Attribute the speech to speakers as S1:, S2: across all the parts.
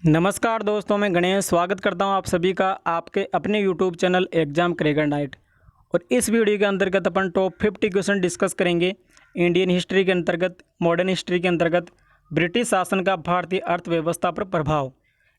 S1: नमस्कार दोस्तों, मैं गणेश स्वागत करता हूं आप सभी का आपके अपने YouTube channel exam cracker night. और इस वीडियो के अंतर्गत अपन टॉप 50 क्वेश्चन डिस्कस करेंगे। इंडियन हिस्ट्री के अंतर्गत, मॉडर्न हिस्ट्री के अंतर्गत ब्रिटिश शासन का भारतीय अर्थव्यवस्था पर प्रभाव,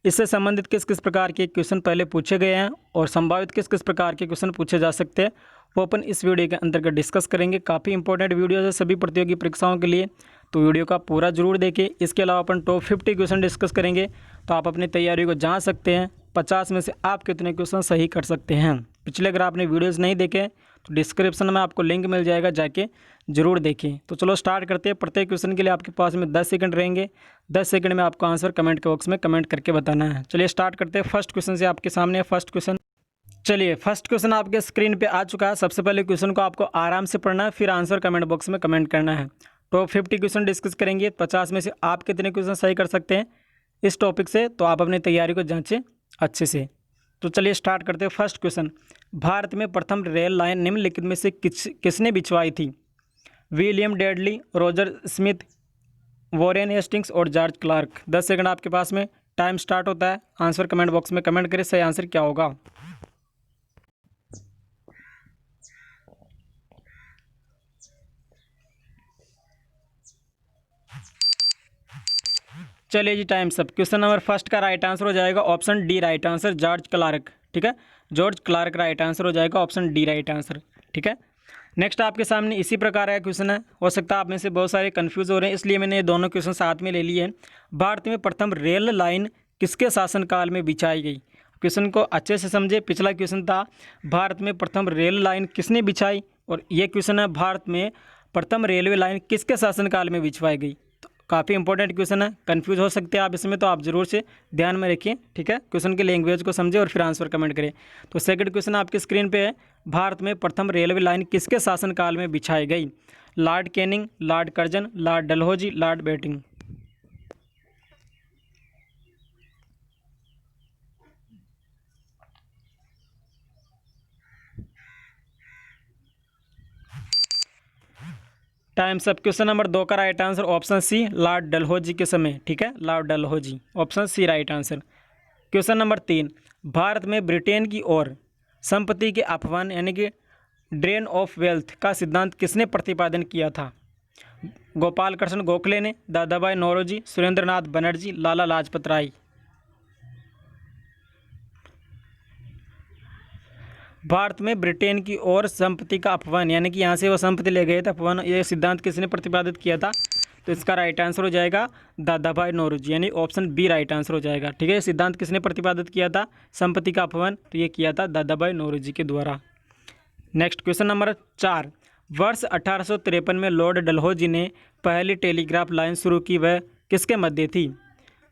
S1: इससे संबंधित किस किस प्रकार के क्वेश्चन पहले पूछे गए हैं और संभावित किस किस प्रकार के क्वेश्चन पूछे जा सकते हैं वो अपन इस वीडियो के अंतर्गत डिस्कस करेंगे। काफ़ी इंपॉर्टेंट वीडियो है सभी प्रतियोगी परीक्षाओं के लिए, तो वीडियो का पूरा जरूर देखें। इसके अलावा अपन टॉप 50 क्वेश्चन डिस्कस करेंगे, तो आप अपनी तैयारी को जान सकते हैं 50 में से आप कितने क्वेश्चन सही कर सकते हैं। पिछले अगर आपने वीडियोस नहीं देखे तो डिस्क्रिप्शन में आपको लिंक मिल जाएगा, जाके जरूर देखें। तो चलो स्टार्ट करते हैं। प्रत्येक क्वेश्चन के लिए आपके पास में 10 सेकंड रहेंगे। 10 सेकंड में आपको आंसर कमेंट के बॉक्स में कमेंट करके बताना है। चलिए स्टार्ट करते हैं। फर्स्ट क्वेश्चन से आपके सामने है। फर्स्ट क्वेश्चन, चलिए फर्स्ट क्वेश्चन आपके स्क्रीन पे आ चुका है। सबसे पहले क्वेश्चन को आपको आराम से पढ़ना है, फिर आंसर कमेंट बॉक्स में कमेंट करना है। टॉप 50 क्वेश्चन डिस्कस करेंगे। 50 में से आप कितने क्वेश्चन सही कर सकते हैं इस टॉपिक से, तो आप अपनी तैयारी को जांचें अच्छे से। तो चलिए स्टार्ट करते हैं। फर्स्ट क्वेश्चन, भारत में प्रथम रेल लाइन निम्नलिखित में से किसने बिछवाई थी? विलियम डेडली, रॉजर स्मिथ, वॉरेन हेस्टिंग्स और जॉर्ज क्लार्क। 10 सेकंड आपके पास में टाइम स्टार्ट होता है। आंसर कमेंट बॉक्स में कमेंट करें, सही आंसर क्या होगा। चलिए जी, टाइम सब। क्वेश्चन नंबर फर्स्ट का राइट आंसर हो जाएगा option D right answer, George Clarke. ठीक है, जॉर्ज क्लार्क राइट आंसर हो जाएगा, ऑप्शन डी राइट आंसर। ठीक है, नेक्स्ट आपके सामने इसी प्रकार का क्वेश्चन है। हो सकता है आप में से बहुत सारे कंफ्यूज हो रहे हैं, इसलिए मैंने ये दोनों क्वेश्चन साथ में ले लिए हैं। भारत में प्रथम रेल लाइन किसके शासनकाल में बिछाई गई? क्वेश्चन को अच्छे से समझे। पिछला क्वेश्चन था भारत में प्रथम रेल लाइन किसने बिछाई, और ये क्वेश्चन है भारत में प्रथम रेलवे लाइन किसके शासनकाल में बिछवाई गई। काफ़ी इंपॉर्टेंट क्वेश्चन है, कंफ्यूज हो सकते हैं आप इसमें, तो आप जरूर से ध्यान में रखिए। ठीक है, क्वेश्चन की लैंग्वेज को समझे और फिर आंसर कमेंट करें। तो सेकंड क्वेश्चन आपकी स्क्रीन पे है, भारत में प्रथम रेलवे लाइन किसके शासनकाल में बिछाई गई? Lord Canning, Lord Curzon, Lord Dalhousie, Lord Bentinck. Time सब। क्वेश्चन नंबर 2 का right answer option C, Lord Dalhousie के समय। ठीक है, Lord Dalhousie, option C right answer. Question number 3, भारत में ब्रिटेन की ओर संपत्ति के अपहरण यानी कि ड्रेन ऑफ वेल्थ का सिद्धांत किसने प्रतिपादन किया था? गोपाल कृष्ण गोखले ने, दादाभाई नौरोजी, सुरेंद्रनाथ बनर्जी, लाला लाजपत राय। भारत में ब्रिटेन की ओर संपत्ति का अपहरण यानी कि यहाँ से वो संपत्ति ले गए थे, अपहरण, ये सिद्धांत किसने प्रतिपादित किया था? तो इसका राइट आंसर हो जाएगा दादाभाई नौरोजी, यानी ऑप्शन बी राइट आंसर हो जाएगा। ठीक है, सिद्धांत किसने प्रतिपादित किया था संपत्ति का अपहरण? तो ये किया था दादाभाई नौरोजी के द्वारा। नेक्स्ट क्वेश्चन नंबर 4, वर्ष 1853 में लॉर्ड डलहौजी ने पहली टेलीग्राफ लाइन शुरू की, वह किसके मध्य थी?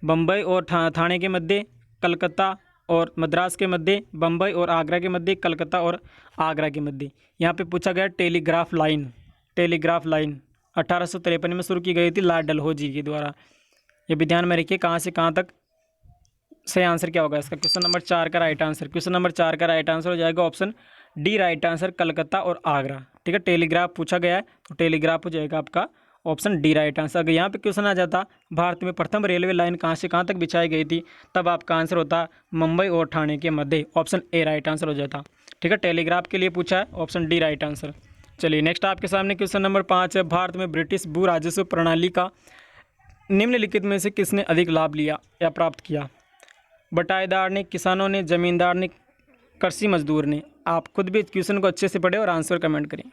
S1: बम्बई और थाने के मध्य, कलकत्ता और मद्रास के मध्य, बम्बई और आगरा के मध्य, कलकत्ता और आगरा के मध्य। यहाँ पे पूछा गया टेलीग्राफ लाइन। टेलीग्राफ लाइन 1853 में शुरू की गई थी लॉर्ड डलहौजी के द्वारा। ये भी ध्यान में रखिए, कहाँ से कहाँ तक। सही आंसर क्या होगा इसका? क्वेश्चन नंबर 4 का राइट आंसर, क्वेश्चन नंबर 4 का राइट आंसर हो जाएगा option D right answer, Calcutta और आगरा। ठीक है, टेलीग्राफ पूछा गया है तो टेलीग्राफ हो जाएगा आपका ऑप्शन डी राइट आंसर। अगर यहाँ पे क्वेश्चन आ जाता भारत में प्रथम रेलवे लाइन कहाँ से कहाँ तक बिछाई गई थी, तब आपका आंसर होता मुंबई और ठाणे के मध्य, ऑप्शन ए राइट आंसर हो जाता। ठीक है, टेलीग्राफ के लिए पूछा है, ऑप्शन डी राइट आंसर। चलिए नेक्स्ट आपके सामने क्वेश्चन नंबर 5 है, भारत में ब्रिटिश भू राजस्व प्रणाली का निम्नलिखित में से किसने अधिक लाभ लिया या प्राप्त किया? बटाईदार ने, किसानों ने, जमींदार ने, कृषि मजदूर ने। आप खुद भी क्वेश्चन को अच्छे से पढ़ें और आंसर कमेंट करें।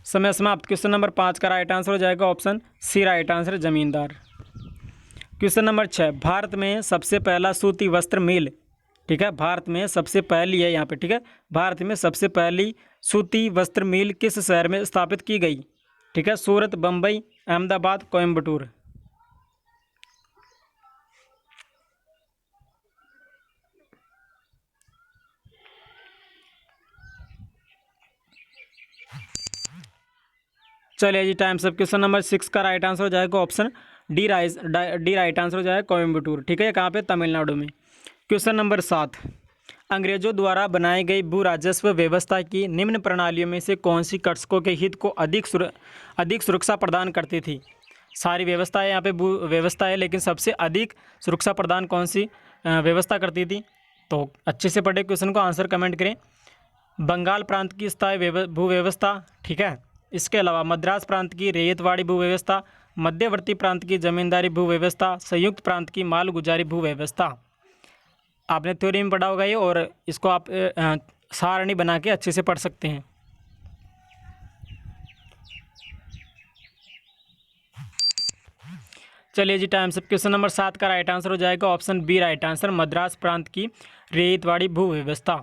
S1: समय समाप्त। क्वेश्चन नंबर 5 का राइट आंसर हो जाएगा ऑप्शन सी राइट आंसर, जमींदार। क्वेश्चन नंबर 6, भारत में सबसे पहला सूती वस्त्र मिल। ठीक है, भारत में सबसे पहली है यहाँ पे। ठीक है, भारत में सबसे पहली सूती वस्त्र मिल किस शहर में स्थापित की गई? ठीक है, सूरत, बम्बई, अहमदाबाद, कोयम्बटूर। चलिए जी, टाइम सब। क्वेश्चन नंबर 6 का राइट आंसर हो जाएगा ऑप्शन डी राइट आंसर हो जाएगा, कोयम्बटूर। ठीक है, कहाँ पे? तमिलनाडु में। क्वेश्चन नंबर 7, अंग्रेजों द्वारा बनाई गई भू राजस्व व्यवस्था की निम्न प्रणालियों में से कौन सी कर्षकों के हित को अधिक सुरक्षा प्रदान करती थी? सारी व्यवस्थाएं यहाँ पे भू व्यवस्था है, लेकिन सबसे अधिक सुरक्षा प्रदान कौन सी व्यवस्था करती थी? तो अच्छे से पढ़े क्वेश्चन को, आंसर कमेंट करें। बंगाल प्रांत की स्थायी भू व्यवस्था, ठीक है। इसके अलावा मद्रास प्रांत की रैयतवाड़ी भू व्यवस्था, मध्यवर्ती प्रांत की जमींदारी भू व्यवस्था, संयुक्त प्रांत की मालगुजारी भू व्यवस्था। आपने थ्योरी में पढ़ा होगा ये, और इसको आप सारणी बना के अच्छे से पढ़ सकते हैं। चलिए जी, टाइम से क्वेश्चन नंबर 7 का राइट आंसर हो जाएगा option B right answer, Madras प्रांत की रैयतवाड़ी भू व्यवस्था।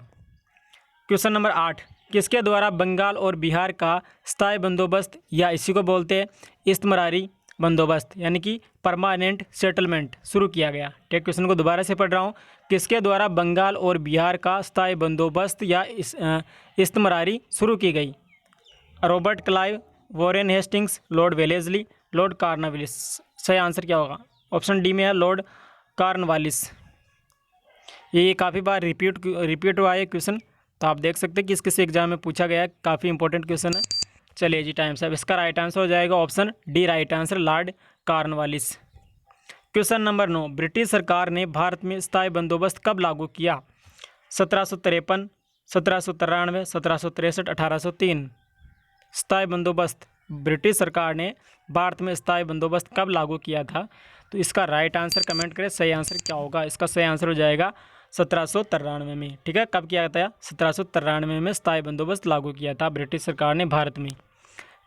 S1: क्वेश्चन नंबर 8, किसके द्वारा बंगाल और बिहार का स्थायी बंदोबस्त, या इसी को बोलते हैं इस्तमरारी बंदोबस्त, यानी कि परमानेंट सेटलमेंट, शुरू किया गया? ठीक, क्वेश्चन को दोबारा से पढ़ रहा हूँ। किसके द्वारा बंगाल और बिहार का स्थायी बंदोबस्त या इस्तमरारी शुरू की गई? Robert Clive, Warren Hastings, Lord Wellesley, Lord Cornwallis. सही आंसर क्या होगा? ऑप्शन डी में है लॉर्ड कॉर्नवालिस। ये काफ़ी बार रिपीट हुआ है क्वेश्चन, तो आप देख सकते हैं कि किस एग्जाम में पूछा गया है, काफ़ी इंपॉर्टेंट क्वेश्चन है। चलिए जी, टाइम साहब, इसका राइट आंसर हो जाएगा option D right answer, Lord Cornwallis. Question number 9, British सरकार ने भारत में स्थायी बंदोबस्त कब लागू किया? 1753, 1793, 1763, 1803। स्थायी बंदोबस्त, ब्रिटिश सरकार ने भारत में स्थायी बंदोबस्त कब लागू किया था? तो इसका राइट आंसर कमेंट करें, सही आंसर क्या होगा? इसका सही आंसर हो जाएगा 1793 में। ठीक है, कब किया था? 1793 में स्थायी बंदोबस्त लागू किया था ब्रिटिश सरकार ने भारत में।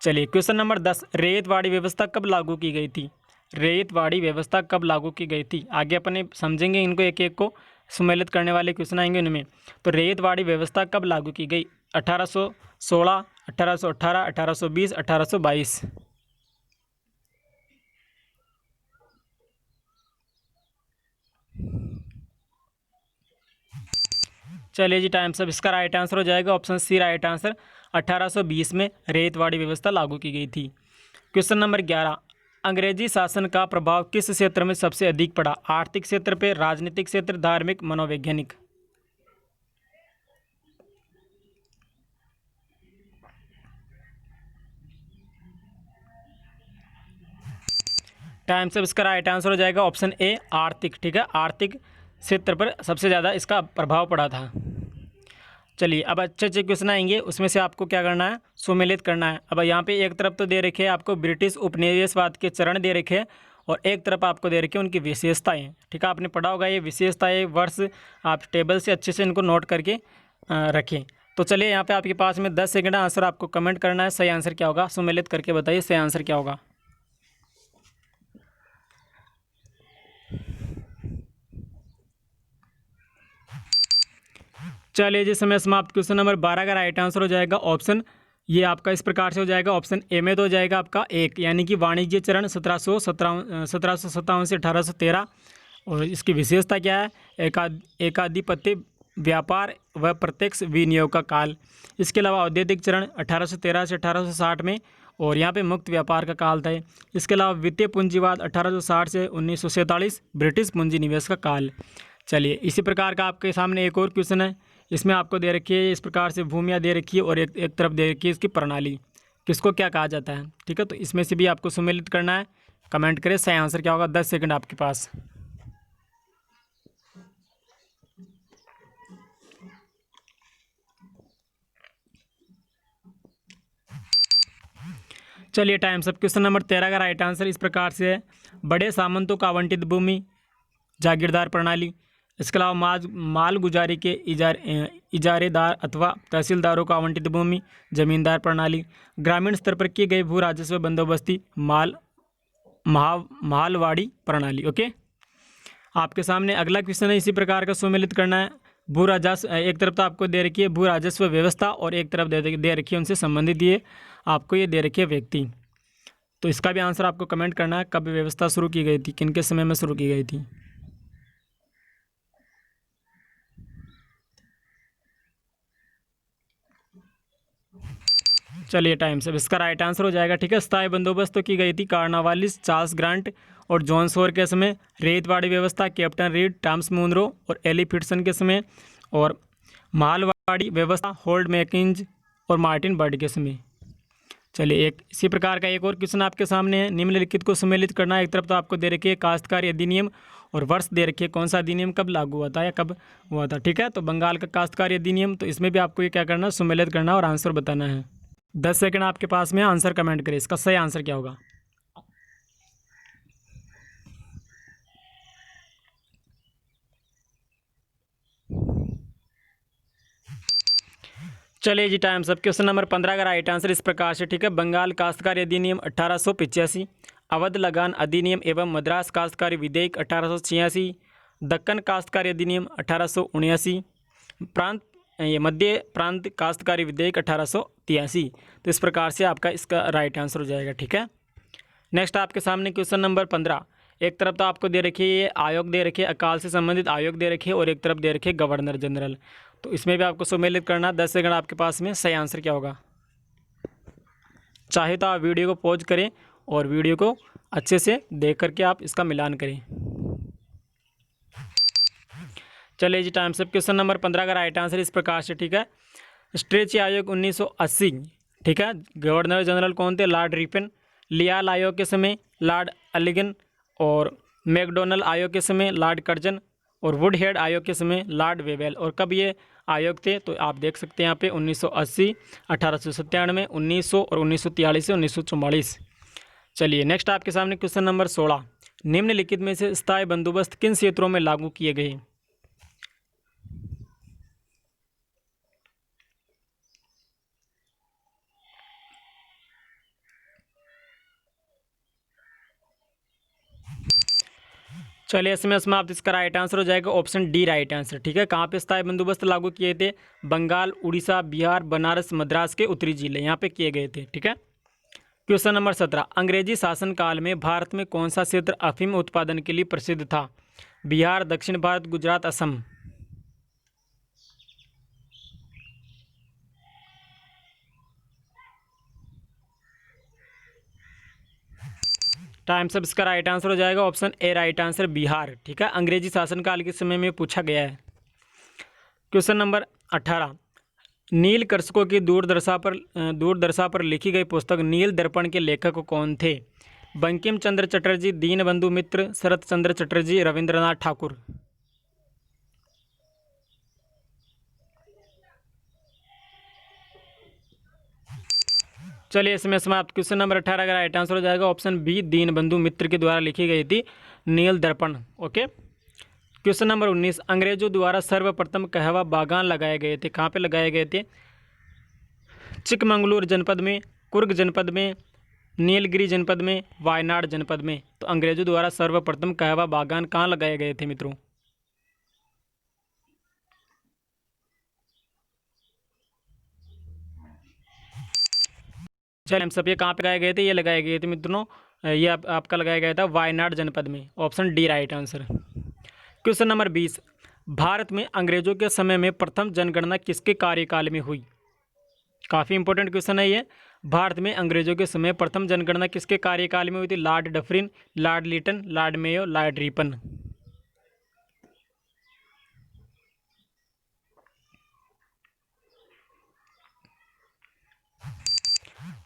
S1: चलिए, क्वेश्चन नंबर 10, रैयतवाड़ी व्यवस्था कब लागू की गई थी? रैयतवाड़ी व्यवस्था कब लागू की गई थी? आगे अपने समझेंगे इनको, एक एक को सम्मिलित करने वाले क्वेश्चन आएंगे उनमें। तो रैयतवाड़ी व्यवस्था कब लागू की गई? 1816, 1818, 1820, 1822। चलिए जी, टाइम सब, इसका राइट आंसर हो जाएगा ऑप्शन सी राइट आंसर, 1820 में रैयतवाड़ी व्यवस्था लागू की गई थी। क्वेश्चन नंबर 11, अंग्रेजी शासन का प्रभाव किस क्षेत्र में सबसे अधिक पड़ा? आर्थिक क्षेत्र पे, राजनीतिक क्षेत्र, धार्मिक, मनोवैज्ञानिक। टाइम से इसका राइट आंसर हो जाएगा ऑप्शन ए आर्थिक। ठीक है, आर्थिक क्षेत्र पर सबसे ज़्यादा इसका प्रभाव पड़ा था। चलिए, अब अच्छे अच्छे क्वेश्चन आएंगे, उसमें से आपको क्या करना है? सम्मिलित करना है। अब यहाँ पे एक तरफ तो दे रखे हैं आपको ब्रिटिश उपनिवेशवाद के चरण दे रखे हैं, और एक तरफ आपको दे रखे हैं उनकी विशेषताएं। ठीक है, आपने पढ़ा होगा ये विशेषताएं, वर्ष आप टेबल से अच्छे से इनको नोट करके रखें। तो चलिए, यहाँ पे आपके पास में 10 सेकंड आंसर आपको कमेंट करना है, सही आंसर क्या होगा? सम्मिलित करके बताइए सही आंसर क्या होगा। चलिए जी, समय समाप्त। क्वेश्चन नंबर 12 का राइट आंसर हो जाएगा ऑप्शन, ये आपका इस प्रकार से हो जाएगा, ऑप्शन ए में तो हो जाएगा आपका 1, यानी कि वाणिज्य चरण 1757 से 1813। और इसकी विशेषता क्या है? एकाधिपत्य, व्यापार व प्रत्यक्ष विनियोग का काल। इसके अलावा औद्योगिक चरण 1813 से 1860 में, और यहाँ पे मुक्त व्यापार का काल था। इसके अलावा वित्तीय पूंजीवाद 1860 से 1947, ब्रिटिश पूंजी निवेश का काल। चलिए, इसी प्रकार का आपके सामने एक और क्वेश्चन है, इसमें आपको दे रखी है इस प्रकार से भूमिया दे रखी है, और एक तरफ दे रखी है इसकी प्रणाली, किसको क्या कहा जाता है? ठीक है, तो इसमें से भी आपको सम्मिलित करना है, कमेंट करें सही आंसर क्या होगा। 10 सेकंड आपके पास। चलिए, टाइम सब। क्वेश्चन नंबर 13 का राइट आंसर इस प्रकार से है, बड़े सामंतों का आवंटित भूमि, जागीरदार प्रणाली। इसके अलावा माल गुजारी के इजारेदार अथवा तहसीलदारों को आवंटित भूमि, जमींदार प्रणाली। ग्रामीण स्तर पर की गई भू राजस्व बंदोबस्ती, मालवाड़ी प्रणाली। ओके, आपके सामने अगला क्वेश्चन है, इसी प्रकार का सम्मिलित करना है। भू राजस्व, एक तरफ तो आपको दे रखी है भू राजस्व व्यवस्था, और एक तरफ दे रखी है उनसे संबंधित ये आपको ये दे रखी है व्यक्ति। तो इसका भी आंसर आपको कमेंट करना है, कब व्यवस्था शुरू की गई थी, किन के समय में शुरू की गई थी। चलिए, टाइम से इसका राइट आंसर हो जाएगा। ठीक है, स्थायी बंदोबस्त तो की गई थी कॉर्नवालिस, चार्ल्स ग्रांट और जॉन सोर के समय। रैयतवाड़ी व्यवस्था कैप्टन रीड, टॉमस मुनरो और एली फिटसन के समय। और मालवाड़ी व्यवस्था, होल्ड मैकिंज और मार्टिन बर्ड के समय। चलिए एक इसी प्रकार का एक और क्वेश्चन आपके सामने है। निम्नलिखित को सम्मिलित करना है। एक तरफ तो आपको दे रखी है काश्तकारी अधिनियम और वर्ष दे रखी है कौन सा अधिनियम कब लागू हुआ था या कब हुआ था। ठीक है, तो बंगाल का काश्तकारी अधिनियम, तो इसमें भी आपको ये क्या करना है, सम्मिलित करना और आंसर बताना है। 10 सेकंड आपके पास में, आंसर कमेंट करें, इसका सही आंसर क्या होगा। चलिए जी, टाइम सब। क्वेश्चन नंबर 15 का राइट आंसर इस प्रकार से, ठीक है। बंगाल काश्तकारी अधिनियम 1885, अवध लगान अधिनियम एवं मद्रास काश्तकारी विधेयक 1886, दक्कन काश्तकारी अधिनियम 1879, प्रांत ये मध्य प्रांत काश्तकारी विधेयक 1883। तो इस प्रकार से आपका इसका राइट आंसर हो जाएगा, ठीक है। नेक्स्ट आपके सामने क्वेश्चन नंबर 15। एक तरफ तो आपको दे रखी है आयोग दे रखे, अकाल से संबंधित आयोग दे रखे, और एक तरफ दे रखे गवर्नर जनरल। तो इसमें भी आपको सम्मिलित करना। 10 सेकंड आपके पास में, सही आंसर क्या होगा। चाहे तो आप वीडियो को पॉज करें और वीडियो को अच्छे से देख करके आप इसका मिलान करें। चलिए जी, टाइम से। क्वेश्चन नंबर 15 का राइट आंसर इस प्रकार से, ठीक है। स्ट्रेची आयोग 1980, ठीक है। गवर्नर जनरल कौन थे, लॉर्ड रिपन। लियाल आयोग के समय लॉर्ड अलिगन, और मैकडोनल आयोग के समय लॉर्ड कर्जन, और वुडहेड आयोग के समय लॉर्ड वेवेल। और कब ये आयोग थे, तो आप देख सकते हैं यहाँ पे 1980, 1897, 1900 और 1943 से 1944। चलिए नेक्स्ट आपके सामने क्वेश्चन नंबर 16। निम्नलिखित में से स्थायी बंदोबस्त किन क्षेत्रों में लागू किए गए। चलिए इसमें समाप्त। इसका राइट आंसर हो जाएगा ऑप्शन डी राइट आंसर, ठीक है। कहाँ पे स्थायी बंदोबस्त लागू किए थे, बंगाल, उड़ीसा, बिहार, बनारस, मद्रास के उत्तरी जिले, यहाँ पे किए गए थे, ठीक है। Question number 17। अंग्रेजी शासनकाल में भारत में कौन सा क्षेत्र अफीम उत्पादन के लिए प्रसिद्ध था। बिहार, दक्षिण भारत, गुजरात, असम। टाइम सब। इसका राइट आंसर हो जाएगा option A right answer, Bihar, ठीक है। अंग्रेजी शासनकाल के समय में पूछा गया है। Question number 18। नील कर्षकों की दूरदर्शा पर लिखी गई पुस्तक नील दर्पण के लेखक कौन थे। बंकिम चंद्र चटर्जी, दीनबंधु मित्र, शरत चंद्र चटर्जी, रविंद्रनाथ ठाकुर। चलिए इसमें समाप्त। क्वेश्चन नंबर 18 का राइट आंसर हो जाएगा ऑप्शन बी, दीनबंधु मित्र के द्वारा लिखी गई थी नील दर्पण, ओके। Question number 19। अंग्रेजों द्वारा सर्वप्रथम कहवा बागान लगाए गए थे, कहाँ पे लगाए गए थे। चिकमंगलूर जनपद में, कुर्ग जनपद में, नीलगिरी जनपद में, वायनाड जनपद में। तो अंग्रेजों द्वारा सर्वप्रथम कहवा बागान कहाँ लगाए गए थे मित्रों। चलिए हम सब ये कहाँ पे लगाए गए थे, ये लगाए गए थे मित्रों, ये आपका लगाया गया था वायनाड जनपद में, option D right answer. Question number 20। Bharat में अंग्रेजों के समय में प्रथम जनगणना किसके कार्यकाल में हुई। काफ़ी इंपॉर्टेंट क्वेश्चन है ये। भारत में अंग्रेजों के समय प्रथम जनगणना किसके कार्यकाल में हुई थी। Lord Dufferin, Lord Lytton, Lord Mayo, Lord Ripon.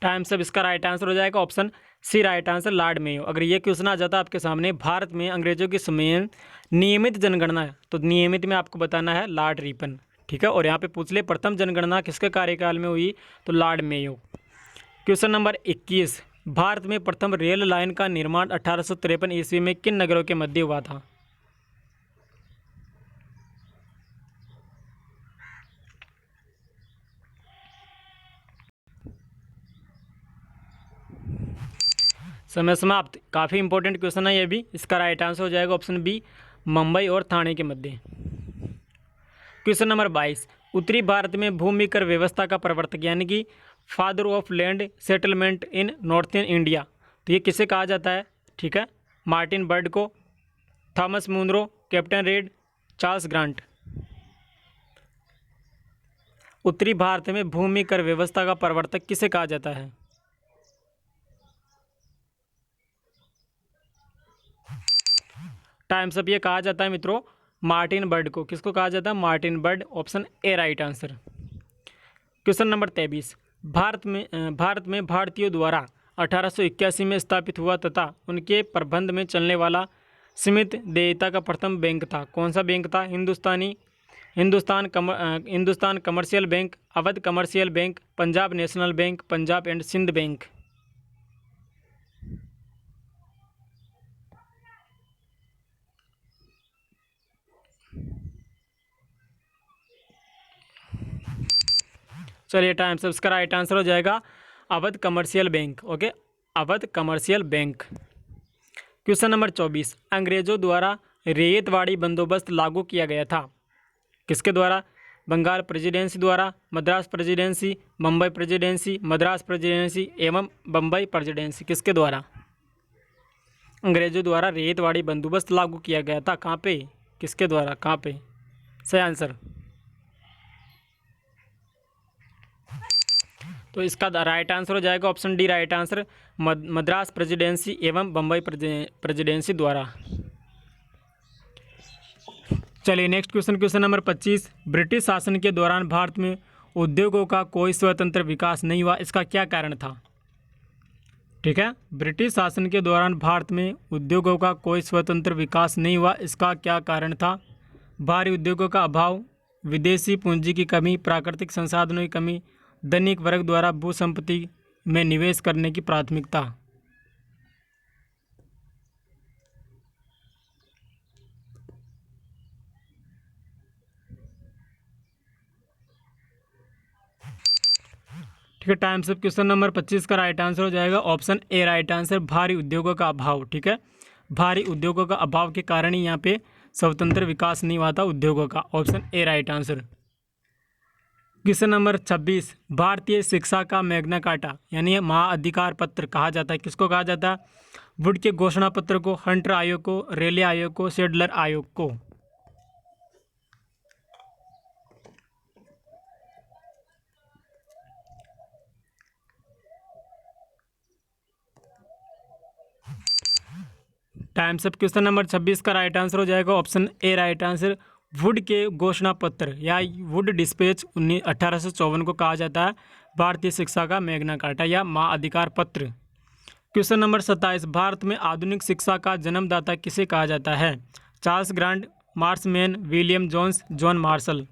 S1: Time सब। इसका राइट आंसर हो जाएगा option C right answer, Lord Mayo. अगर ये क्वेश्चन आ जाता आपके सामने भारत में अंग्रेजों के समय नियमित जनगणना, तो नियमित में आपको बताना है लॉर्ड रिपन, ठीक है। और यहाँ पे पूछ ले प्रथम जनगणना किसके कार्यकाल में हुई, तो Lord Mayo. Question number 21। Bharat में प्रथम रेल लाइन का निर्माण 1853 ईस्वी में किन नगरों के मध्य हुआ था। समय समाप्त। काफ़ी इंपॉर्टेंट क्वेश्चन है ये भी। इसका राइट आंसर हो जाएगा ऑप्शन बी, मुंबई और ठाणे के मध्य। Question number 22। उत्तरी भारत में भूमि कर व्यवस्था का प्रवर्तक यानी कि father of land settlement in northern India, तो ये किसे कहा जाता है, ठीक है। मार्टिन बर्ड को, Thomas Munro, Captain Read, Charles Grant. उत्तरी भारत में भूमि कर व्यवस्था का प्रवर्तक किसे कहा जाता है। टाइम सब। ये कहा जाता है मित्रों मार्टिन बर्ड को, किसको कहा जाता है? Martin bird, option A right answer. Question number 23, Bharat में भारतीयों द्वारा 1881 में स्थापित हुआ तथा उनके प्रबंध में चलने वाला सीमित देयता का प्रथम बैंक था। कौन सा बैंक था? Hindustan commercial bank, Awadh commercial bank, Punjab national bank, Punjab and Sindh bank. चलिए टाइम से उसका राइट आंसर हो जाएगा Awadh commercial bank. Okay, Awadh commercial bank. Question number 24, अंग्रेजों द्वारा रैयतवाड़ी बंदोबस्त लागू किया गया था। किसके द्वारा? बंगाल प्रेसिडेंसी द्वारा, Madras presidency, Mumbai presidency, Madras presidency एवं बम्बई प्रेसिडेंसी। किसके द्वारा अंग्रेजों द्वारा रैयतवाड़ी बंदोबस्त लागू किया गया था? कहाँ पे, किसके द्वारा, कहाँ पे? सही आंसर। तो इसका राइट आंसर हो जाएगा option D right answer, Madras presidency एवं बम्बई प्रेसिडेंसी द्वारा। चलिए next question, question number 25, British शासन के दौरान भारत में उद्योगों का कोई स्वतंत्र विकास नहीं हुआ, इसका क्या कारण था? ठीक है, ब्रिटिश शासन के दौरान भारत में उद्योगों का कोई स्वतंत्र विकास नहीं हुआ, इसका क्या कारण था? भारी उद्योगों का अभाव, विदेशी पूंजी की कमी, प्राकृतिक संसाधनों की कमी, धनिक वर्ग द्वारा भू संपत्ति में निवेश करने की प्राथमिकता। ठीक है, टाइम से क्वेश्चन नंबर 25 का राइट आंसर हो जाएगा ऑप्शन ए राइट आंसर, भारी उद्योगों का अभाव। ठीक है, भारी उद्योगों का अभाव के कारण ही यहाँ पे स्वतंत्र विकास नहीं हुआ था उद्योगों का, option A right answer. Question number 26, भारतीय शिक्षा का मैग्ना कार्टा यानी महाअधिकार पत्र कहा जाता है, किसको कहा जाता है? वुड के घोषणा पत्र को, हंटर आयोग को, रेले आयोग को, शेडलर आयोग को। टाइम सब क्वेश्चन नंबर 26 का राइट आंसर हो जाएगा option A right answer, would के घोषणा पत्र या वुड डिस्पैच 1854 को कहा जाता है भारतीय शिक्षा का मैग्ना कार्टा या महाअधिकार पत्र। क्वेश्चन नंबर 27, भारत में आधुनिक शिक्षा का जन्मदाता किसे कहा जाता है? Charles Grant, Marshman, William Jones, John Marshall.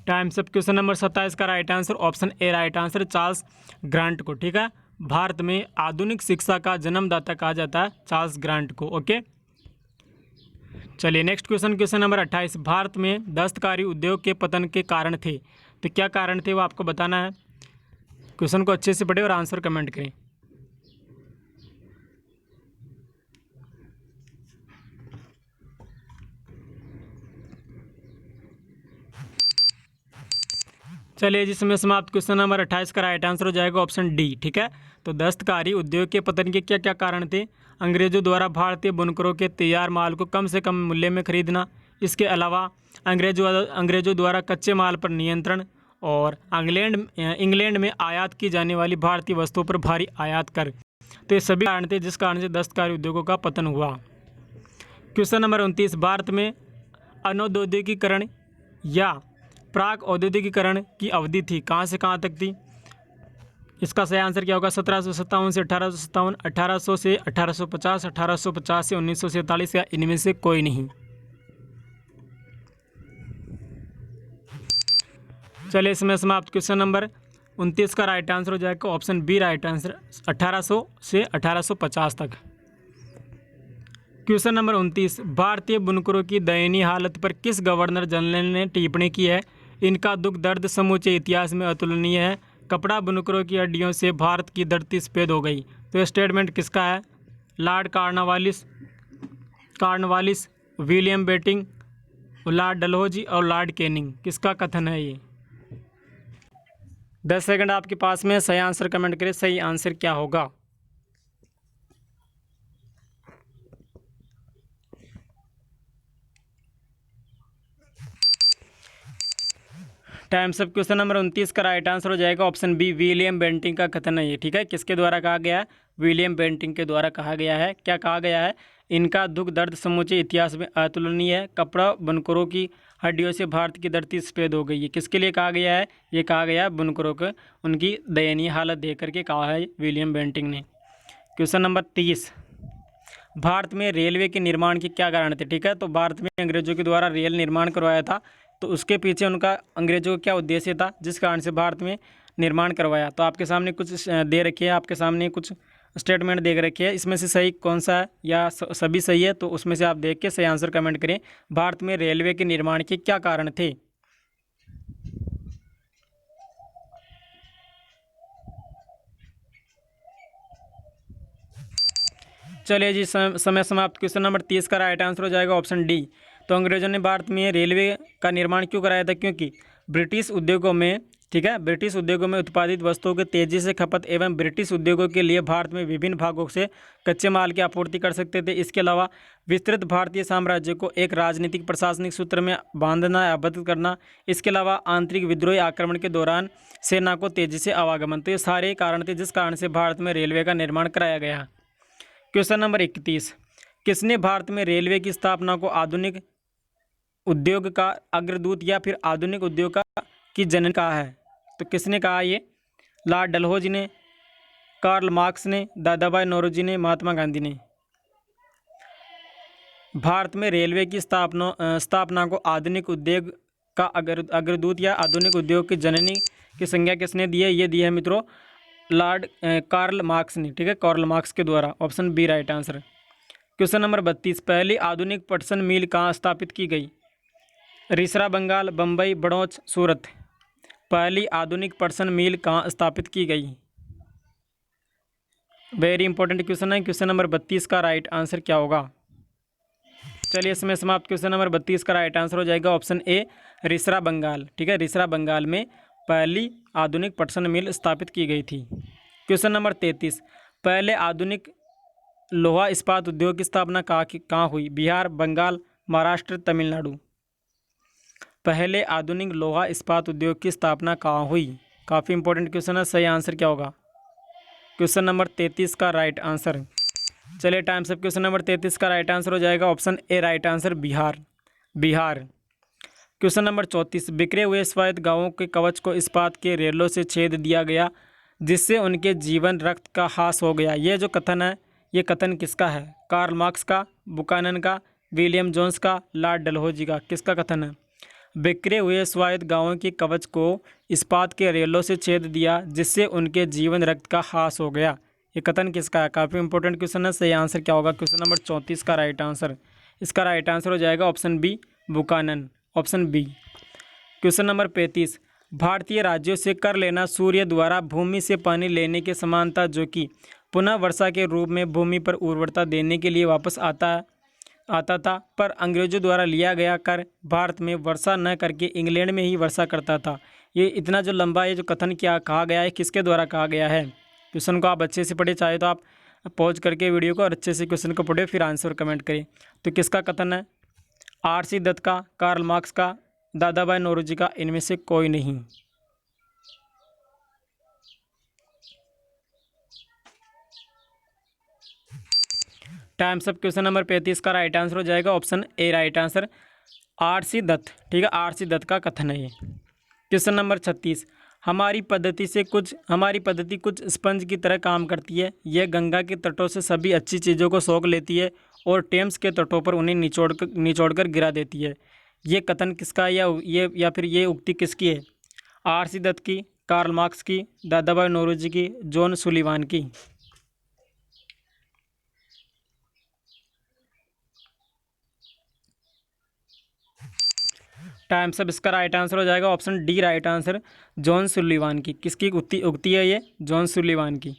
S1: Time सब क्वेश्चन नंबर 27 का right answer option A right answer, Charles Grant को। ठीक है, भारत में आधुनिक शिक्षा का जन्मदाता कहा जाता है चार्ल्स ग्रांट को। ओके, चलिए next question, question number 28, Bharat में दस्तकारी उद्योग के पतन के कारण थे, तो क्या कारण थे वो आपको बताना है। क्वेश्चन को अच्छे से पढ़े और आंसर कमेंट करें। चलिए जिसमें समाप्त, क्वेश्चन नंबर 28 का राइट आंसर हो जाएगा ऑप्शन डी। ठीक है, तो दस्तकारी उद्योग के पतन के क्या क्या कारण थे? अंग्रेजों द्वारा भारतीय बुनकरों के तैयार माल को कम से कम मूल्य में खरीदना, इसके अलावा अंग्रेजों द्वारा कच्चे माल पर नियंत्रण, और इंग्लैंड में आयात की जाने वाली भारतीय वस्तुओं पर भारी आयात कर। तो ये सभी कारण थे जिस कारण से दस्तकारी उद्योगों का पतन हुआ। क्वेश्चन नंबर 29, भारत में अनौद्योगिकीकरण या प्राक औद्योगिकीकरण की अवधि थी, कहाँ से कहाँ तक थी? इसका सही आंसर क्या होगा? 1757 से 1857, 1800 से 1850, 1850 से 1947 या इनमें से कोई नहीं। चलिए इसमें समाप्त, क्वेश्चन नंबर 29 का राइट आंसर हो जाएगा ऑप्शन बी राइट आंसर, 1800 से 1850 तक। क्वेश्चन नंबर 29, भारतीय बुनकरों की दयनीय हालत पर किस गवर्नर जनरल ने टिप्पणी की है? इनका दुख दर्द समूचे इतिहास में अतुलनीय है, कपड़ा बुनकरों की हड्डियों से भारत की धरती सफेद हो गई। तो ये स्टेटमेंट किसका है? Lord Cornwallis, William Bentinck, Lord Dalhousie और लॉर्ड कैनिंग। किसका कथन है ये? 10 सेकंड आपके पास में, सही आंसर कमेंट करें, सही आंसर क्या होगा? टाइम्स ऑफ क्वेश्चन नंबर 29 का राइट आंसर हो जाएगा ऑप्शन बी, विलियम बेंटिंक का कथन है ये। ठीक है, किसके द्वारा कहा गया है? विलियम बेंटिंक के द्वारा कहा गया है। क्या कहा गया है? इनका दुख दर्द समूचे इतिहास में अतुलनीय है, कपड़ा बुनकरों की हड्डियों से भारत की धरती सफेद हो गई है। किसके लिए कहा गया है? ये कहा गया है बुनकरों को, उनकी दयनीय हालत देख करके कहा है विलियम बेंटिंक ने। क्वेश्चन नंबर 30, भारत में रेलवे के निर्माण के क्या कारण थे? ठीक है, तो भारत में अंग्रेजों के द्वारा रेल निर्माण करवाया था, तो उसके पीछे उनका अंग्रेजों का क्या उद्देश्य था जिस कारण से भारत में निर्माण करवाया? तो आपके सामने कुछ दे रखी है, आपके सामने कुछ स्टेटमेंट दे रखी है, इसमें से सही कौन सा है या सभी सही है? तो उसमें से आप देख के सही आंसर कमेंट करें। भारत में रेलवे के निर्माण के क्या कारण थे? चलिए जी, समय समाप्त। क्वेश्चन नंबर 30 का राइट आंसर हो जाएगा ऑप्शन डी। तो अंग्रेजों ने भारत में रेलवे का निर्माण क्यों कराया था? क्योंकि ब्रिटिश उद्योगों में, ठीक है, ब्रिटिश उद्योगों में उत्पादित वस्तुओं की तेजी से खपत एवं ब्रिटिश उद्योगों के लिए भारत में विभिन्न भागों से कच्चे माल की आपूर्ति कर सकते थे। इसके अलावा विस्तृत भारतीय साम्राज्य को एक राजनीतिक प्रशासनिक सूत्र में बांधना, आबद्ध करना, इसके अलावा आंतरिक विद्रोही आक्रमण के दौरान सेना को तेजी से आवागमन, तो ये सारे कारण थे जिस कारण से भारत में रेलवे का निर्माण कराया गया। क्वेश्चन नंबर 31, किसने भारत में रेलवे की स्थापना को आधुनिक उद्योग का अग्रदूत या फिर आधुनिक उद्योग की जननी कहा है? तो किसने कहा ये? लॉर्ड डलहौजी ने, कार्ल मार्क्स ने, दादाभाई नौरोजी ने, महात्मा गांधी ने। भारत में रेलवे की स्थापना को आधुनिक उद्योग का अग्रदूत या आधुनिक उद्योग की जननी की संज्ञा किसने दी है? ये दी है मित्रों लॉर्ड कार्ल मार्क्स ने। ठीक है, कार्ल मार्क्स के द्वारा। Option B right answer. Question number 32, पहली आधुनिक पटसन मिल कहाँ स्थापित की गई? रिसरा, बंगाल, बम्बई, बड़ौच, सूरत। पहली आधुनिक पटसन मिल कहाँ स्थापित की गई? वेरी इंपॉर्टेंट क्वेश्चन है। क्वेश्चन नंबर 32 का राइट आंसर क्या होगा? चलिए इसमें समाप्त। क्वेश्चन नंबर 32 का राइट आंसर हो जाएगा ऑप्शन ए, रिसरा, बंगाल। ठीक है, रिसरा, बंगाल में पहली आधुनिक पटसन मिल स्थापित की गई थी। क्वेश्चन नंबर 33, पहले आधुनिक लोहा इस्पात उद्योग की स्थापना कहाँ हुई? बिहार, बंगाल, महाराष्ट्र, तमिलनाडु। पहले आधुनिक लोहा इस्पात उद्योग की स्थापना कहाँ हुई? काफ़ी इंपॉर्टेंट क्वेश्चन है। सही आंसर क्या होगा? क्वेश्चन नंबर 33 का राइट आंसर। चलिए टाइम्स ऑफ क्वेश्चन नंबर 33 का राइट आंसर हो जाएगा option A right answer, Bihar. Bihar. Question number 34, बिखरे हुए स्वायत्त गांवों के कवच को इस्पात के रेलों से छेद दिया गया जिससे उनके जीवन रक्त का हास हो गया। ये जो कथन है, ये कथन किसका है? कार्ल मार्क्स का, बुकानन का, विलियम जोन्स का, लॉर्ड डलहौजी का। किसका कथन है? बिखरे हुए स्वायत्त गांवों के कवच को इस्पात के रेलों से छेद दिया जिससे उनके जीवन रक्त का हास हो गया। ये कथन किसका है? काफ़ी इंपॉर्टेंट क्वेश्चन है। सही आंसर क्या होगा? क्वेश्चन नंबर 34 का राइट आंसर। इसका राइट आंसर हो जाएगा option B, Buchanan. Option B. Question number 35, भारतीय राज्यों से कर लेना सूर्य द्वारा भूमि से पानी लेने के समान था जो कि पुनः वर्षा के रूप में भूमि पर उर्वरता देने के लिए वापस आता था, पर अंग्रेजों द्वारा लिया गया कर भारत में वर्षा न करके इंग्लैंड में ही वर्षा करता था। ये इतना जो लंबा ये जो कथन क्या कहा गया है, किसके द्वारा कहा गया है? क्वेश्चन को आप अच्छे से पढ़े, चाहे तो आप पॉज करके वीडियो को और अच्छे से क्वेश्चन को पढ़े फिर आंसर कमेंट करें। तो किसका कथन है? आर.सी. दत्त का, कार्ल मार्क्स का, दादाभाई नौरोजी का, इनमें से कोई नहीं। टाइम्स ऑफ क्वेश्चन नंबर 35 का राइट आंसर हो जाएगा option A right answer, R C. Dutt. ठीक है, आर.सी. दत्त का कथन है ये। क्वेश्चन नंबर 36, हमारी पद्धति कुछ स्पंज की तरह काम करती है। यह गंगा के तटों से सभी अच्छी चीज़ों को सोख लेती है और टेम्स के तटों पर उन्हें निचोड़कर गिरा देती है। ये कथन किसका है या फिर ये उक्ति किसकी है? आर.सी. दत्त की, कार्ल मार्क्स की, दादाभाई नौरोजी की, जॉन सुलिवान की। टाइम्स ऑफ इसका राइट आंसर हो जाएगा option D right answer, John Sullivan की। किसकी उक्ति है ये? जॉन सुलिवान की।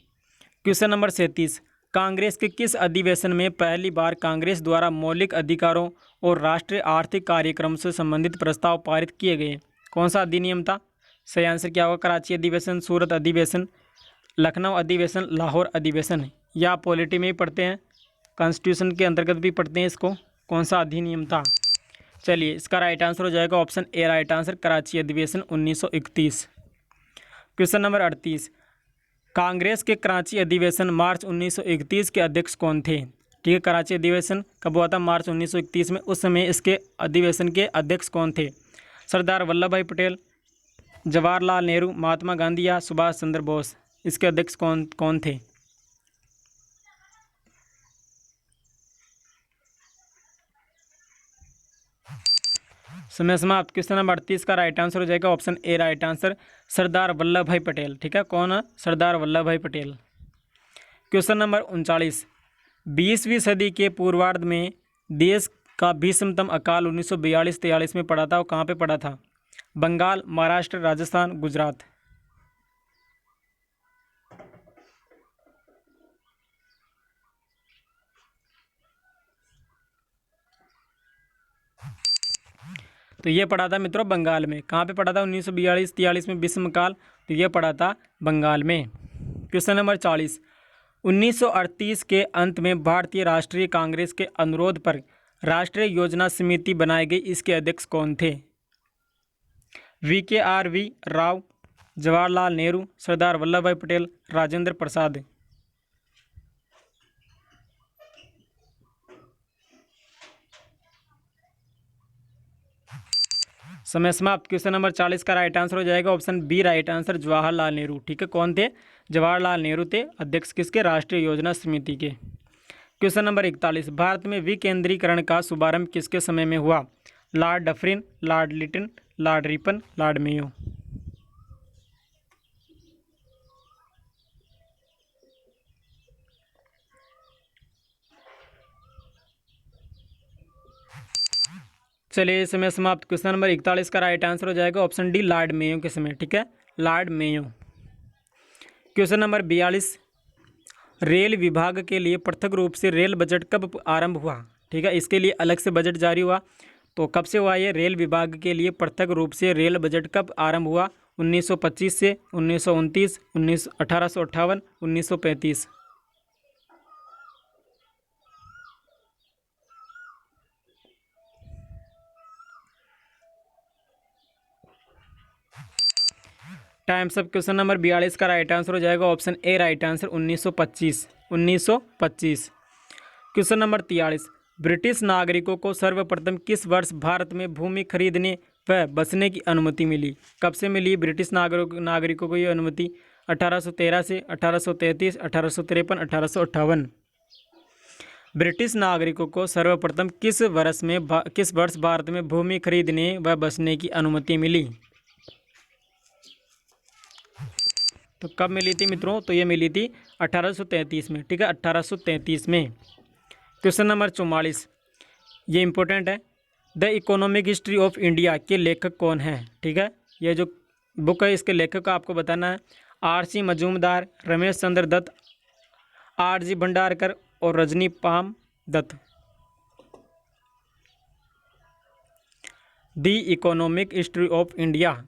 S1: क्वेश्चन नंबर 37, कांग्रेस के किस अधिवेशन में पहली बार कांग्रेस द्वारा मौलिक अधिकारों और राष्ट्रीय आर्थिक कार्यक्रम से संबंधित प्रस्ताव पारित किए गए? कौन सा अधिनियम था? सही आंसर क्या होगा? कराची अधिवेशन, सूरत अधिवेशन, लखनऊ अधिवेशन, लाहौर अधिवेशन। या आप पॉलिटी में ही पढ़ते हैं, कॉन्स्टिट्यूशन के अंतर्गत भी पढ़ते हैं इसको। कौन सा अधिनियम था? चलिए इसका राइट आंसर हो जाएगा option A right answer, Karachi अधिवेशन 1931। क्वेश्चन नंबर 38, कांग्रेस के कराची अधिवेशन मार्च 1931 के अध्यक्ष कौन थे? ठीक है, कराची अधिवेशन कब हुआ था? मार्च 1931 में। उस समय इसके अधिवेशन के अध्यक्ष कौन थे? सरदार वल्लभ भाई पटेल, जवाहरलाल नेहरू, महात्मा गांधी या सुभाष चंद्र बोस? इसके अध्यक्ष कौन कौन थे? समय समाप्त। क्वेश्चन नंबर 38 का राइट आंसर हो जाएगा option A right answer, Sardar Vallabh भाई पटेल। ठीक है, कौन है? सरदार वल्लभ भाई पटेल। क्वेश्चन नंबर 39, 20वीं सदी के पूर्वार्ध में देश का भीषणतम अकाल 1942-43 में पड़ा था। वो कहाँ पे पड़ा था? बंगाल, महाराष्ट्र, राजस्थान, गुजरात? तो ये पड़ा था मित्रों बंगाल में। कहाँ पे पड़ा था? 1942-43 में भीष्मकाल, तो ये पड़ा था बंगाल में। क्वेश्चन नंबर 40, 1938 के अंत में भारतीय राष्ट्रीय कांग्रेस के अनुरोध पर राष्ट्रीय योजना समिति बनाई गई। इसके अध्यक्ष कौन थे? VKRV राव, जवाहरलाल नेहरू, सरदार वल्लभ भाई पटेल, राजेंद्र प्रसाद? समय समाप्त। क्वेश्चन नंबर 40 का राइट आंसर हो जाएगा option B right answer, Jawaharlal Nehru. ठीक है, कौन थे? जवाहरलाल नेहरू थे अध्यक्ष किसके? राष्ट्रीय योजना समिति के। क्वेश्चन नंबर 41, भारत में विकेंद्रीकरण का शुभारंभ किसके समय में हुआ? Lord Dufferin, Lord Lytton, Lord Ripon, Lord Mayo? चलिए समय समाप्त। क्वेश्चन नंबर 41 का राइट आंसर हो जाएगा ऑप्शन डी लॉर्ड मेयो के समय। ठीक है, Lord Mayo. Question number 42, rail विभाग के लिए पृथक रूप से रेल बजट कब आरंभ हुआ? ठीक है, इसके लिए अलग से बजट जारी हुआ, तो कब से हुआ ये? रेल विभाग के लिए पृथक रूप से रेल बजट कब आरंभ हुआ? 1925 से, 1929, 1858, 1935? Times of. क्वेश्चन नंबर 42 का राइट आंसर हो जाएगा option A right answer, 1925। 1925। Question number 43, British नागरिकों को सर्वप्रथम किस वर्ष भारत में भूमि खरीदने व बसने की अनुमति मिली? कब से मिली ब्रिटिश नागरिकों को ये अनुमति? 1813 से, 1833, 1853, 1858? ब्रिटिश नागरिकों को सर्वप्रथम किस वर्ष भारत में भूमि खरीदने व बसने की अनुमति मिली? तो कब मिली थी मित्रों? तो ये मिली थी 1833 में। ठीक है, 1833 में। क्वेश्चन नंबर 44, ये इंपॉर्टेंट है। The economic history of India के लेखक कौन है? ठीक है, ये जो बुक है इसके लेखक को आपको बताना है। RC मजूमदार, रमेश चंद्र दत्त, RG भंडारकर और Rajani Palme Dutt? The economic history of India,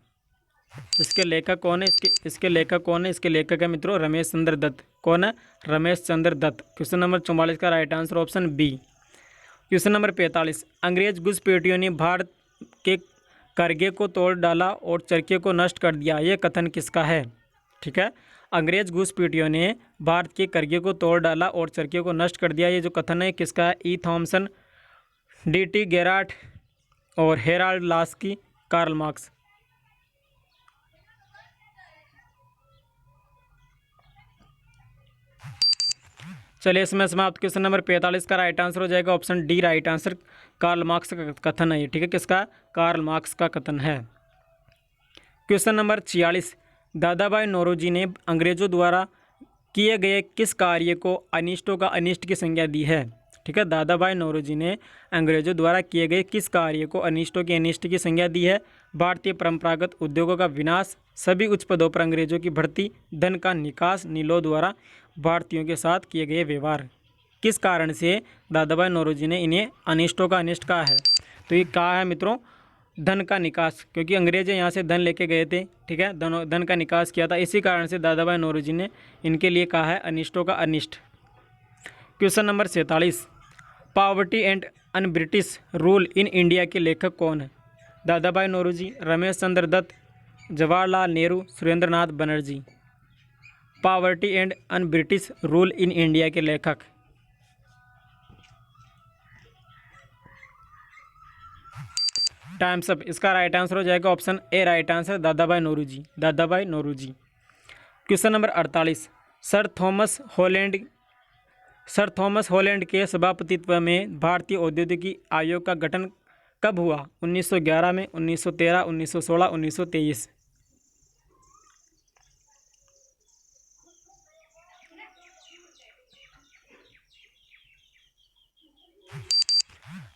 S1: इसके लेखक कौन है? इसके लेखक कौन है? इसके लेखक है मित्रों रमेश चंद्र दत्त। कौन है? रमेश चंद्र दत्त। क्वेश्चन नंबर 44 का right answer option B. Question number 45, अंग्रेज घुसपैठियों ने भारत के करगे को तोड़ डाला और चरखे को नष्ट कर दिया। यह कथन किसका है? ठीक है, अंग्रेज घुसपैठियों ने भारत के करगे को तोड़ डाला और चरखे को नष्ट कर दिया। ये जो कथन है किसका है? E. Thompson, D.T. गेराट और हेराल्ड लास्की, कार्ल मार्क्स? चलिए इसमें समाप्त। क्वेश्चन नंबर 45 का राइट आंसर हो जाएगा option D right answer, Karl Marx का कथन है ये। ठीक है, किसका? कार्ल मार्क्स का कथन है। क्वेश्चन नंबर 46, दादा भाई नौरोजी ने अंग्रेजों द्वारा किए गए किस कार्य को अनिष्टों का अनिष्ट की संज्ञा दी है? ठीक है, दादा भाई नौरोजी ने अंग्रेजों द्वारा किए गए किस कार्य को अनिष्टों की अनिष्ट की संज्ञा दी है? भारतीय परंपरागत उद्योगों का विनाश, सभी उच्च पदों पर अंग्रेजों की भर्ती, धन का निकास, नीलों द्वारा भारतीयों के साथ किए गए व्यवहार? किस कारण से दादा भाई नौरोजी ने इन्हें अनिष्टों का अनिष्ट कहा है? तो ये कहा है मित्रों धन का निकास, क्योंकि अंग्रेज यहाँ से धन लेके गए थे। ठीक है, धन का निकास किया था, इसी कारण से दादा भाई नौरोजी ने इनके लिए कहा है अनिष्टों का अनिष्ट। Question number 47, poverty and un British rule in India के लेखक कौन है? दादा भाई Naoroji, Ramesh Chandra Dutt, Jawaharlal Nehru, Surendra Nath Banerjee. Poverty and un British rule in India के लेखक? Times up. इसका राइट आंसर हो जाएगा ऑप्शन ए राइट आंसर, दादा भाई नौरोजी, दादा भाई Naoroji. Question number 48, sir Thomas Holland के सभापतित्व में भारतीय औद्योगिकी आयोग का गठन कब हुआ? 1911 में, 1913, 1916, 1923।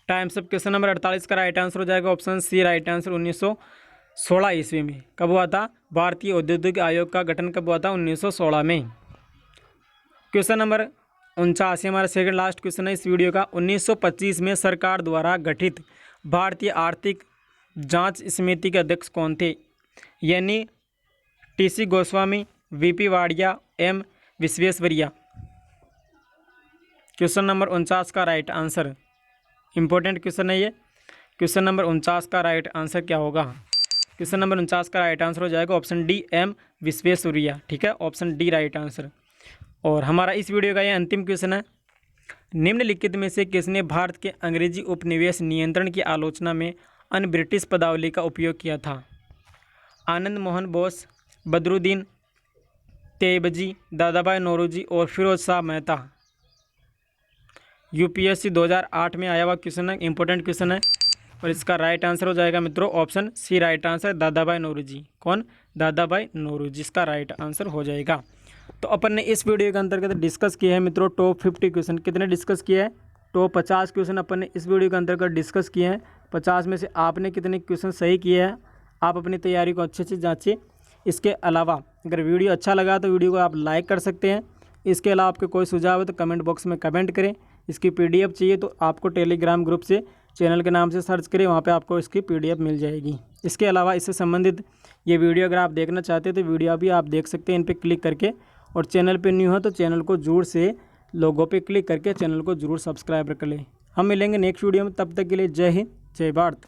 S1: Times up. क्वेश्चन नंबर 48 का राइट आंसर हो जाएगा ऑप्शन सी राइट आंसर, 1916 ईस्वी में। कब हुआ था? भारतीय औद्योगिक आयोग का गठन कब हुआ था? 1916 में। क्वेश्चन नंबर 49, हमारा सेकंड लास्ट क्वेश्चन है इस वीडियो का। 1925 में सरकार द्वारा गठित भारतीय आर्थिक जांच समिति के अध्यक्ष कौन थे? यानी TC Goswami, VP Wadia, M Visvesvaraya. Question number 49 का राइट आंसर, इंपॉर्टेंट क्वेश्चन है ये। क्वेश्चन नंबर 49 का राइट आंसर क्या होगा? क्वेश्चन नंबर 49 का राइट आंसर हो जाएगा ऑप्शन डी एम विश्वेश्वरैया। ठीक है, ऑप्शन डी राइट आंसर। और हमारा इस वीडियो का ये अंतिम क्वेश्चन है, निम्नलिखित में से किसने भारत के अंग्रेजी उपनिवेश नियंत्रण की आलोचना में अन ब्रिटिश पदावली का उपयोग किया था? आनंद मोहन बोस, बदरुद्दीन तेबजी, दादा भाई नौरोजी और फिरोज शाह मेहता। यूपीएससी 2008 में आया हुआ क्वेश्चन है, इंपॉर्टेंट क्वेश्चन है। और इसका राइट आंसर हो जाएगा मित्रों ऑप्शन सी राइट आंसर, दादा भाई नौरोजी। कौन? दादा भाई नौरोजी, इसका राइट आंसर हो जाएगा। तो अपन ने इस वीडियो के अंतर्गत डिस्कस किया है मित्रों टॉप 50 क्वेश्चन। कितने डिस्कस किया है? टॉप 50 क्वेश्चन अपन ने इस वीडियो के अंतर्गत डिस्कस किए हैं। 50 में से आपने कितने क्वेश्चन सही किए हैं? आप अपनी तैयारी को अच्छे से जांचें। इसके अलावा अगर वीडियो अच्छा लगा तो वीडियो को आप लाइक कर सकते हैं। इसके अलावा आपके कोई सुझाव है तो कमेंट बॉक्स में कमेंट करें। इसकी पीडीएफ चाहिए तो आपको टेलीग्राम ग्रुप से चैनल के नाम से सर्च करें, वहाँ पे आपको इसकी पीडीएफ मिल जाएगी। इसके अलावा इससे संबंधित ये वीडियो अगर आप देखना चाहते हैं तो वीडियो भी आप देख सकते हैं इन पर क्लिक करके। और चैनल पे न्यू हो तो चैनल को जरूर से लोगों पे क्लिक करके चैनल को जरूर सब्सक्राइब कर लें। हम मिलेंगे नेक्स्ट वीडियो में, तब तक के लिए जय हिंद, जय भारत।